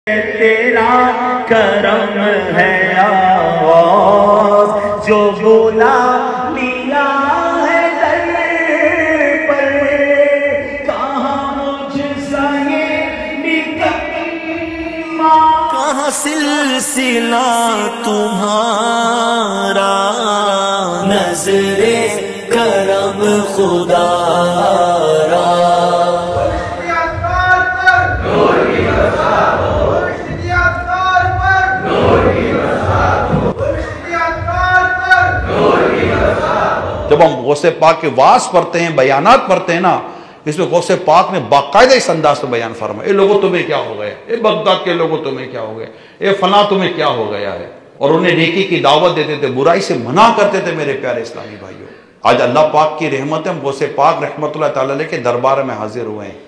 تیرا کرم ہے آواز جو بولا لیا ہے در پر، کہاں مجھ سا یہ نکما، کہاں سلسلہ تمہارا، نظر کرم خدا را۔ جب ہم غوث پاک کے وعظ پڑھتے ہیں، بیانات پڑھتے ہیں نا، اس میں غوث پاک نے باقاعدہ اس انداز میں بیان فرمایا، اے لوگوں تمہیں کیا ہو گیا، اے بغداد کے لوگوں تمہیں کیا ہو گیا، اے فلاں تمہیں کیا ہو گیا ہے، اور انہیں نیکی کی دعوت دیتے تھے، برائی سے منع کرتے تھے۔ میرے پیارے اسلامی بھائیوں، آج اللہ پاک کی رحمت ہے، ہم غوث پاک رحمت اللہ تعالیٰ علیہ کے دربار میں حاضر ہوئے ہیں۔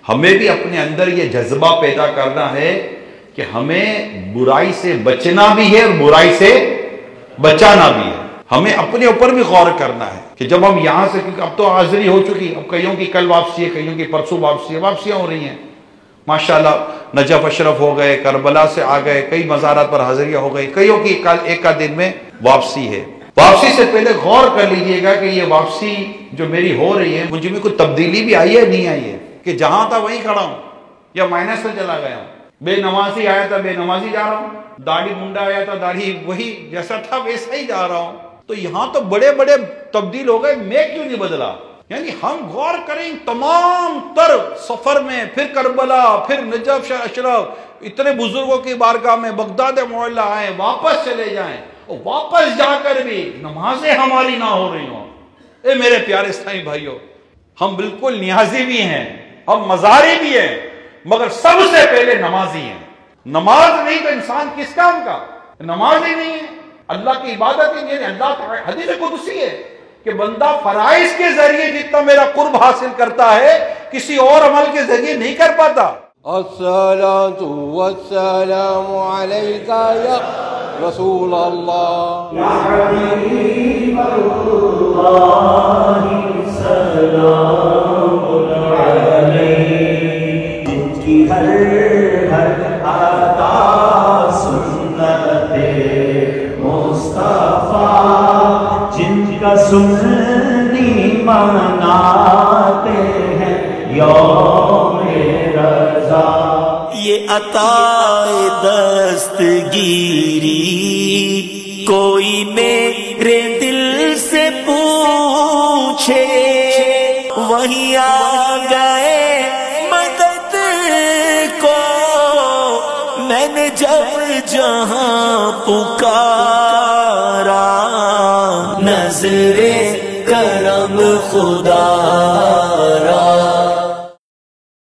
ہمیں بھی اپنے اندر یہ جذبہ پیدا کرنا ہے کہ ہمیں برائی سے بچنا بھی ہے اور برائی سے بچانا بھی ہے۔ ہمیں اپنے اوپر بھی غور کرنا ہے کہ جب ہم یہاں سے، کیونکہ اب تو حاضری ہو چکی، اب کئیوں کی کل واپسی ہے، کئیوں کی پرسوں واپسی ہے، واپسیاں ہو رہی ہیں ماشاءاللہ، نجف اشرف ہو گئے، کربلا سے آ گئے، کئی مزارات پر حاضریاں ہو گئی، کئیوں کی کل ایک کا دن میں واپسی ہے۔ واپسی سے پہلے غور کر لیجئے گا کہ یہ واپسی جو میری ہو رہی ہے، مجھے میں کوئی تبدیلی بھی آئی ہے نہیں آئی ہے، کہ جہاں تھا وہیں کھڑا ہوں یا مائنس سے چلا گیا ہوں، بے نمازی آیا تھا بے نمازی جا رہا ہوں، داڑھی منڈا آیا تھا داڑھی وہی جیسا تھا ویسا ہی جا رہا ہوں۔ تو یہاں تو بڑے بڑے تبدیل ہو گئے، میں کیوں نہیں بدلا؟ یعنی ہم غور کریں تمام تر سفر میں، پھر کربلا، پھر نجف اشرف، اتنے بزرگوں کی بارگاہ میں، بغداد معلّہ آئیں، واپس چلے جائیں، اور واپس جا کر بھی نمازیں ہماری نہ ہو رہی ہوں۔ اے میرے پیارے اسلامی بھائیوں، ہم بالکل نیازی بھی ہیں، ہم مزاری بھی ہیں، مگر سب سے پہلے نمازی ہیں۔ نماز نہیں تو انسان کس کام کا؟ نماز ہی نہیں ہے، اللہ کی عبادت ہی نہیں ہے۔ اللہ حدیث قدسی ہے کہ بندہ فرائض کے ذریعے جتنا میرا قرب حاصل کرتا ہے، کسی اور عمل کے ذریعے نہیں کر پاتا۔ الصلاة والسلام عليك يا رسول الله، یا حبیب اللہ سلام علیک، جن کی ہر ہر عطا سنت مصطفیٰ، جن کا سنی مناتے ہیں یوم رضا۔ یہ عطا دستگیری کوئی میرے دل سے پوچھے، وہی آ گئے مدد کو، میں نے جب جہاں پکارا، نظر کرم خدا را۔